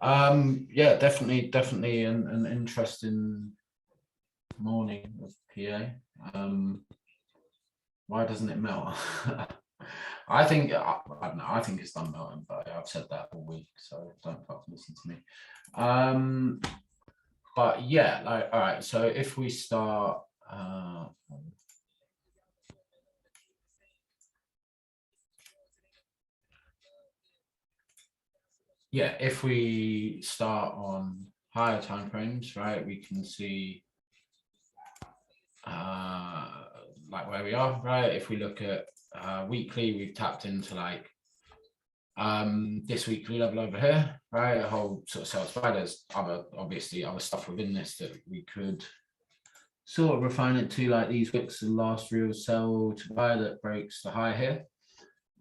Yeah, definitely an interesting morning of PA. Why doesn't it melt? I don't know, I think it's done melting, but I've said that all week, so don't fucking listen to me. But yeah, like, all right, so if we start yeah, if we start on higher time frames, right, we can see like where we are, right? If we look at weekly, we've tapped into like this weekly level over here, right? A whole sort of sell SPY. There's obviously other stuff within this that we could sort of refine it to, like these wicks, the last real sell to buy that breaks the high here.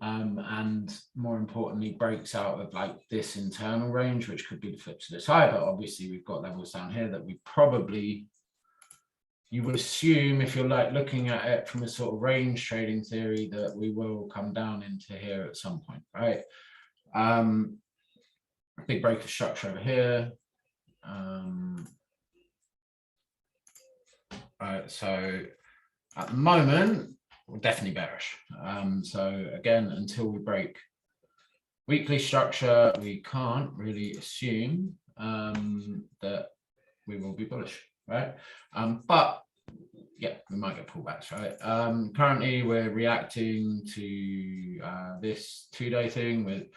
And more importantly, breaks out of like this internal range, which could be the flip to this high, but obviously we've got levels down here that we probably, you would assume if you're like looking at it from a sort of range trading theory, that we will come down into here at some point, right? Big break of structure over here. Right, so at the moment, we're definitely bearish. So again, until we break weekly structure, we can't really assume that we will be bullish, right? But yeah, we might get pullbacks, right? Currently, we're reacting to this 2-day thing with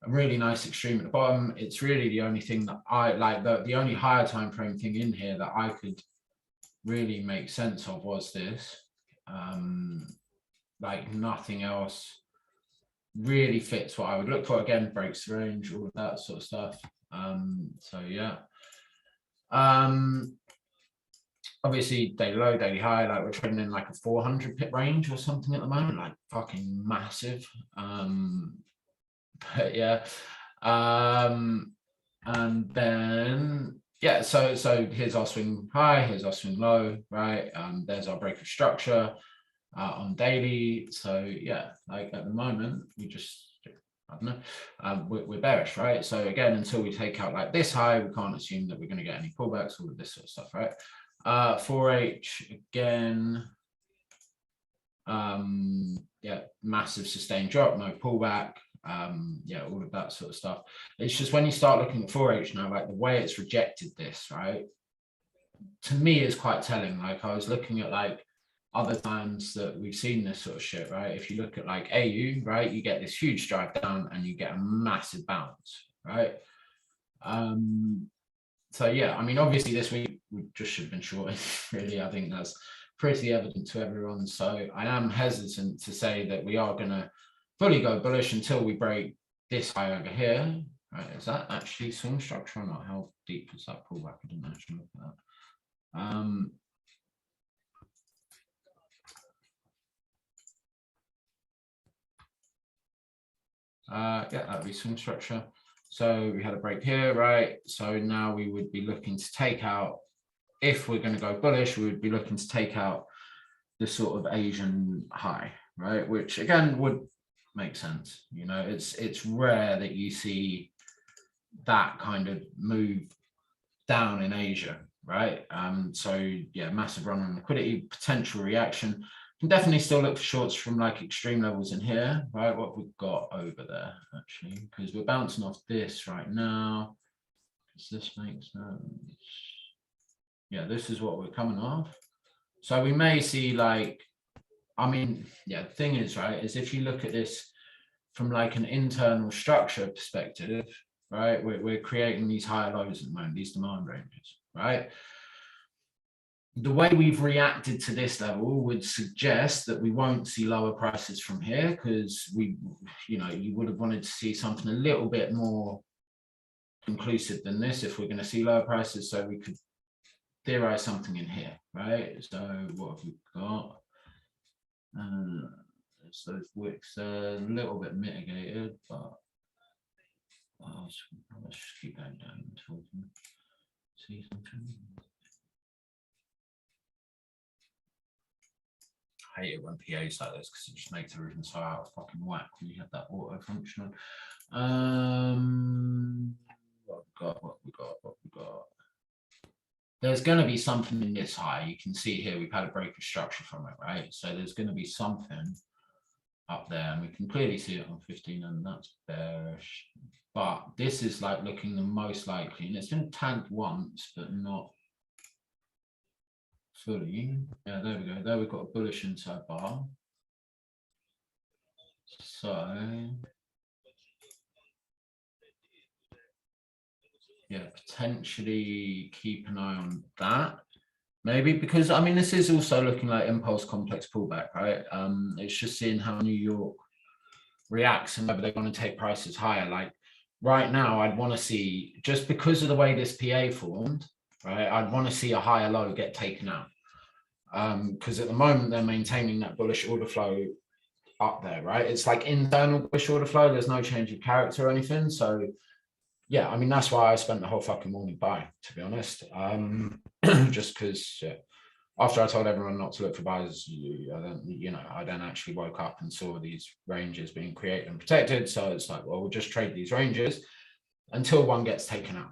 a really nice extreme at the bottom. It's really the only thing that I like, the only higher time frame thing in here that I could really make sense of was this. Like nothing else really fits what I would look for. Again, breaks the range, all of that sort of stuff. So yeah. Obviously daily low, daily high, like we're trading in like a 400 pip range or something at the moment, like fucking massive. But yeah. And then yeah, so here's our swing high, here's our swing low, right? There's our break of structure on daily. So yeah, like at the moment, we just, I don't know, we're bearish, right? So again, until we take out like this high, we can't assume that we're going to get any pullbacks, all of this sort of stuff, right? 4H again, yeah, massive sustained drop, no pullback. Yeah, all of that sort of stuff. It's just when you start looking at 4H now, like the way it's rejected this, right, to me is quite telling. Like I was looking at like other times that we've seen this sort of shit, right? If you look at like AU, right, you get this huge drive down and you get a massive bounce, right? So yeah, I mean, obviously this week we just should have been shorting, really. I think that's pretty evident to everyone. So I am hesitant to say that we are going to fully go bullish until we break this high over here. Right? Is that actually swing structure or not? How deep is that pullback? I didn't actually look at that. Yeah, that'd be swing structure. So we had a break here, right? So now we would be looking to take out, if we're going to go bullish, we would be looking to take out the sort of Asian high, right? Which again would make sense. You know, it's rare that you see that kind of move down in Asia, right? So yeah, massive run on liquidity, potential reaction. Can definitely still look for shorts from like extreme levels in here, right? What we've got over there actually, because we're bouncing off this right now. Does this make sense? Yeah, this is what we're coming off. So we may see like, I mean, yeah, the thing is, right, is if you look at this from like an internal structure perspective, right, we're creating these higher lows at the moment, these demand ranges, right? The way we've reacted to this level would suggest that we won't see lower prices from here, because we, you know, you would have wanted to see something a little bit more conclusive than this if we're going to see lower prices. So we could theorize something in here, right? So what have we got? So those wicks are a little bit mitigated, but let's just keep going down until we can see something. I hate it when PA's like this because it just makes everything so out of fucking whack when you have that auto function on. What have there's going to be something in this high. You can see here, we've had a break of structure from it, right? So there's going to be something up there, and we can clearly see it on 15, and that's bearish. But this is like looking the most likely, and it's been tagged once, but not fully. Yeah, there we go. There we've got a bullish inside bar. So yeah, potentially keep an eye on that. Maybe because, I mean, this is also looking like impulse complex pullback, right? It's just seeing how New York reacts and whether they want to take prices higher. Like right now, I'd want to see, just because of the way this PA formed, right? I'd want to see a higher low get taken out. Because at the moment they're maintaining that bullish order flow up there, right? It's like internal bullish order flow. There's no change of character or anything. So yeah, I mean, that's why I spent the whole fucking morning buying, to be honest. Just because after I told everyone not to look for buys, I then actually woke up and saw these ranges being created and protected. So it's like, well, we'll just trade these ranges until one gets taken out,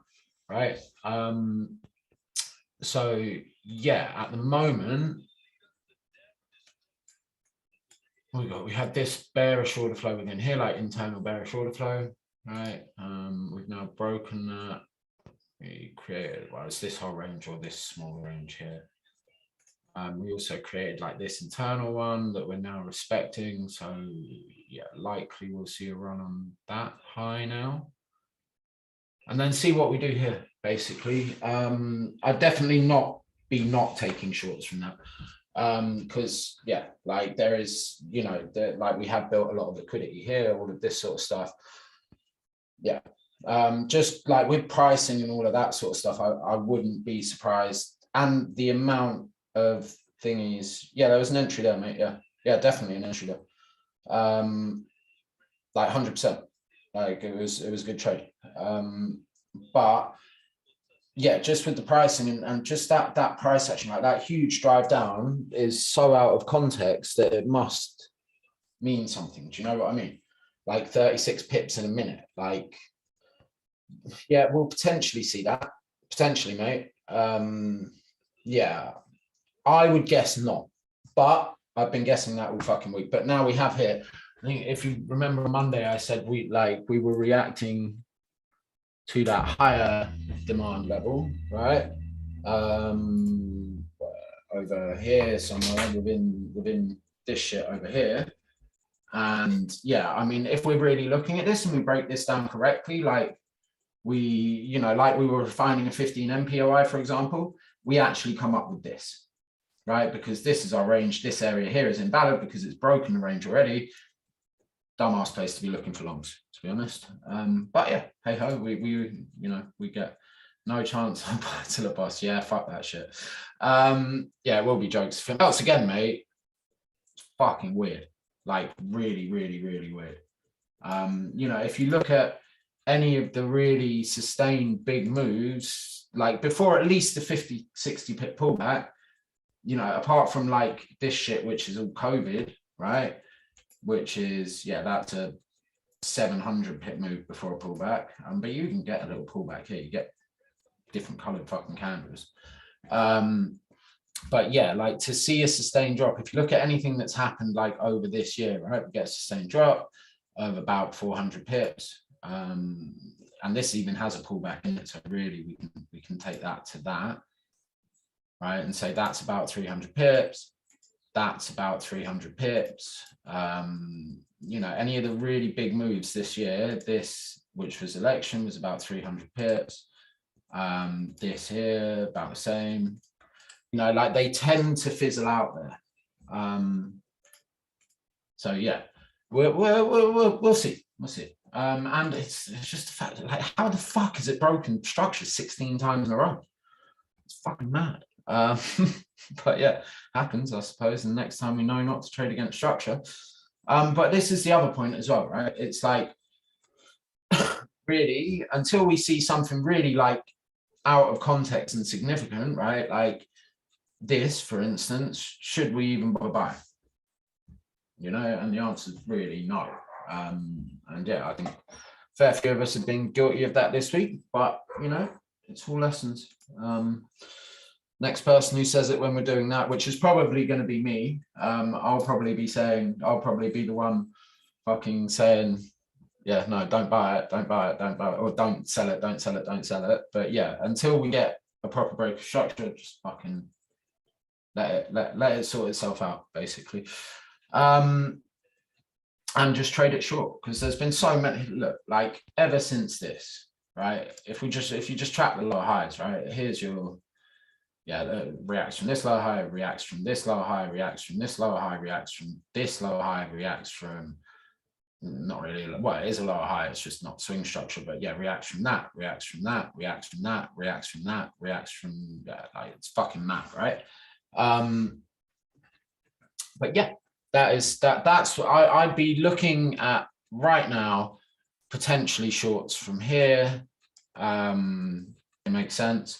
right? So yeah, at the moment, we had this bearish order flow within here, like internal bearish order flow, right? We've now broken that. We created, well, it's this whole range or this small range here. We also created like this internal one that we're now respecting. So yeah, likely we'll see a run on that high now. And then see what we do here, basically. I'd definitely not taking shorts from that. Because yeah, like there is, like we have built a lot of liquidity here, all of this sort of stuff. Yeah. Just like with pricing and all of that sort of stuff, I wouldn't be surprised. And the amount of thingies, yeah, there was an entry there, mate. Yeah, definitely an entry there. Like 100%. Like it was a good trade. But yeah, just with the pricing and just that price action, like that huge drive down is so out of context that it must mean something. Do you know what I mean? Like 36 pips in a minute. Like, yeah, we'll potentially see that. Potentially, mate. Yeah, I would guess not. But I've been guessing that all fucking week. But now we have here. I think if you remember on Monday, I said we were reacting to that higher demand level, right? Over here somewhere within this shit over here. And yeah, I mean, if we're really looking at this and we break this down correctly, like we were finding a 15 MPOI, for example, we actually come up with this, right? Because this is our range. This area here is invalid because it's broken the range already. Dumbass place to be looking for longs, to be honest. But yeah, hey ho, we get no chance on buy to the boss. Yeah, fuck that shit. Yeah, it will be jokes. Else again, mate, it's fucking weird. Like really, really, really weird. If you look at any of the really sustained big moves, like before at least the 50, 60 pip pullback, apart from like this shit, which is all COVID, right? Which is, yeah, that's a 700 pip move before a pullback. But you can get a little pullback here. You get different colored fucking candles. But yeah, like to see a sustained drop, if you look at anything that's happened like over this year, right, we get a sustained drop of about 400 pips. And this even has a pullback in it. So really we can take that to that, right? And say that's about 300 pips. That's about 300 pips. Any of the really big moves this year, this, which was election, was about 300 pips. This here, about the same. Like they tend to fizzle out there. So yeah, we'll see. We'll see. And it's just the fact that, like, how the fuck is it broken structure 16 times in a row? It's fucking mad. But yeah, happens, I suppose. And next time we know not to trade against structure. But this is the other point as well, right? It's like, really, until we see something really like out of context and significant, right? Like this, for instance, should we even bother buying? And the answer is really no. And yeah, I think a fair few of us have been guilty of that this week, but it's all lessons. next person who says it when we're doing that, which is probably going to be me. I'll probably be the one fucking saying, yeah, no, don't buy it, don't buy it, don't buy it, or don't sell it, don't sell it, don't sell it. But yeah, until we get a proper broker structure, just fucking let it sort itself out, basically. And just trade it short, because there's been so many, look, like ever since this, right? If you just track the lower highs, right? Here's your, yeah, the reacts from this lower high, reacts from this lower high, reacts from this lower high, reacts from this lower high, reacts from, not really, well, it is a lower high, it's just not swing structure, but yeah, reacts from that, reacts from that, reacts from that, reacts from that, reacts from, yeah, like it's fucking mad, right? But yeah, that's what I'd be looking at right now, potentially shorts from here. It makes sense.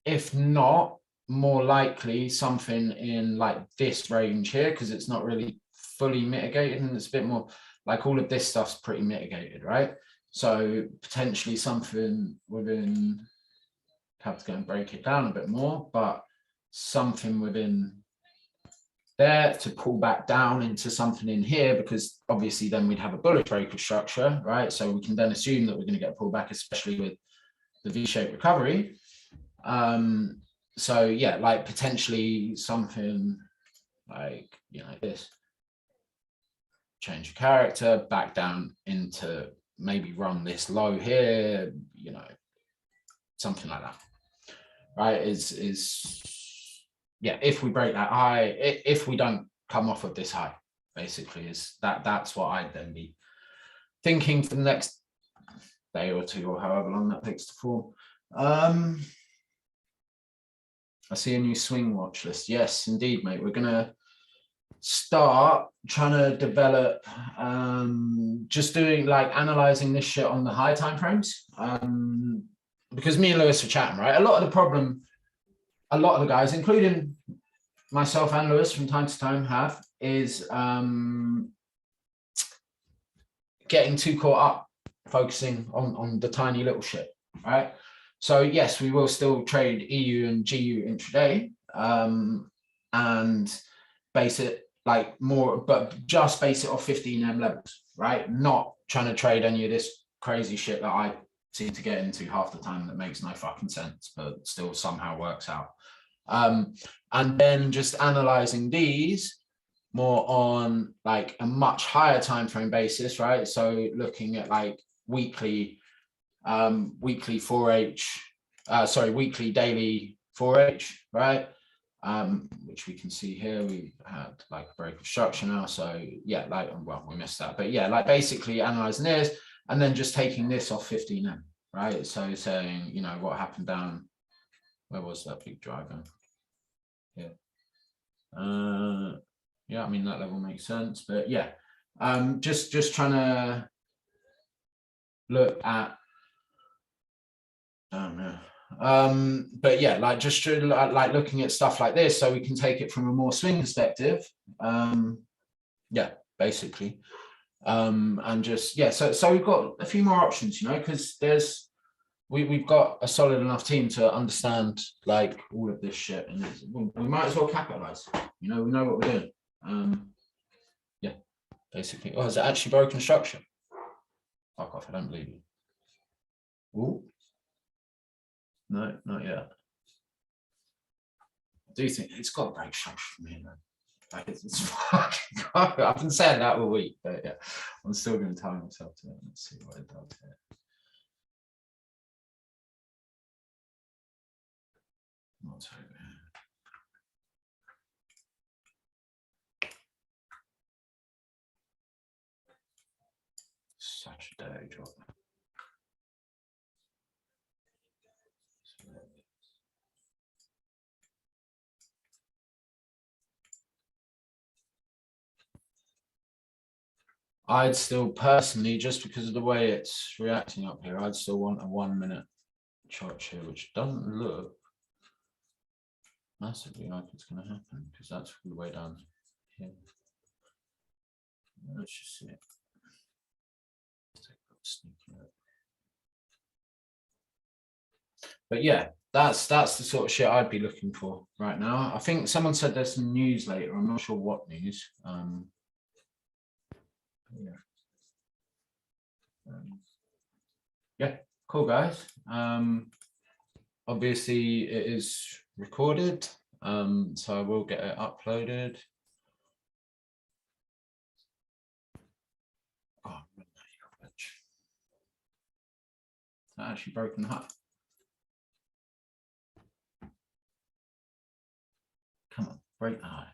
If not, more likely something in like this range here, because it's not really fully mitigated, and it's a bit more like all of this stuff's pretty mitigated, right? So potentially something within, have to go and break it down a bit more, but something within there to pull back down into something in here, because obviously then we'd have a bullish breaker structure, right? So we can then assume that we're going to get pulled back, especially with the V-shaped recovery. So yeah, like potentially something like, you know, this, change of character, back down into, maybe run this low here, you know, something like that, right? Is yeah, if we break that high, if we don't come off of this high, basically, is that's what I'd then be thinking for the next day or two, or however long that takes to form. I see a new swing watch list. Yes, indeed, mate. We're gonna start trying to develop, just doing like analyzing this shit on the high time frames. Because me and Lewis were chatting, right? A lot of the guys, including myself and Lewis from time to time, have is getting too caught up focusing on the tiny little shit, right? So yes, we will still trade EU and GU intraday, and base it like more, but just base it off 15M levels, right? Not trying to trade any of this crazy shit that I seem to get into half the time that makes no fucking sense, but still somehow works out. And then just analyzing these more on like a much higher time frame basis, right? So looking at like weekly 4H, weekly, daily 4H, right? Which we can see here, we had like a break of structure now. So yeah, like, well, we missed that, but yeah, like basically analyzing this and then just taking this off 15M, right? So saying, you know, what happened down, where was that big driver? Yeah. Yeah, I mean, that level makes sense, but yeah, just trying to look at, but yeah, like just like looking at stuff like this so we can take it from a more swing perspective. Yeah, basically. And just, yeah, so we've got a few more options, you know, because we've got a solid enough team to understand like all of this shit, and we might as well capitalize, you know, we know what we're doing. Yeah, basically. Oh, has it actually broken structure? Fuck off, I don't believe you. Ooh. No, not yet. I do think it's got a break structure from here, though. Like it's fucking, I've been saying that all week, but yeah, I'm still going to tie myself to it. Let's see what it does here. Not so bad. Such a dirty job. I'd still personally, just because of the way it's reacting up here, I'd still want a 1 minute chart here, which doesn't look massively like it's going to happen, because that's all the way down here. Let's just see it. Let's take a sneaky look. But yeah, that's the sort of shit I'd be looking for right now. I think someone said there's some news later. I'm not sure what news. Yeah. Yeah, cool guys. Obviously it is recorded, so I will get it uploaded. Oh, that actually broken up. Come on, break the hive.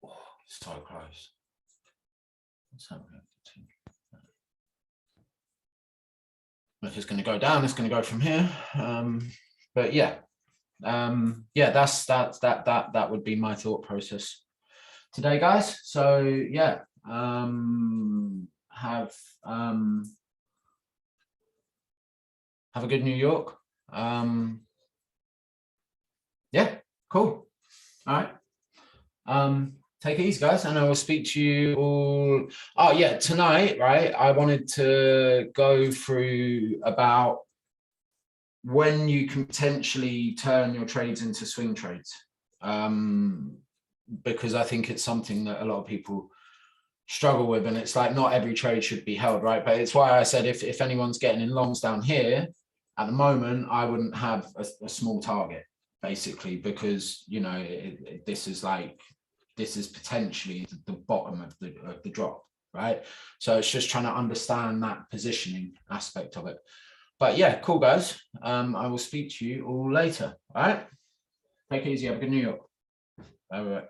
Oh, so close. What's happening? If it's going to go down, it's going to go from here. But yeah, yeah, that would be my thought process today, guys. So yeah, have a good New York. Yeah, cool. All right. Take it easy, guys, and I will speak to you all. Oh yeah, tonight, right? I wanted to go through about when you can potentially turn your trades into swing trades, because I think it's something that a lot of people struggle with, and it's like not every trade should be held, right? But it's why I said if anyone's getting in longs down here at the moment, I wouldn't have a small target, basically, because you know this is potentially the bottom of the drop, right? So it's just trying to understand that positioning aspect of it. But yeah, cool guys. I will speak to you all later. All right. Take it easy. Have a good New York. Bye bye.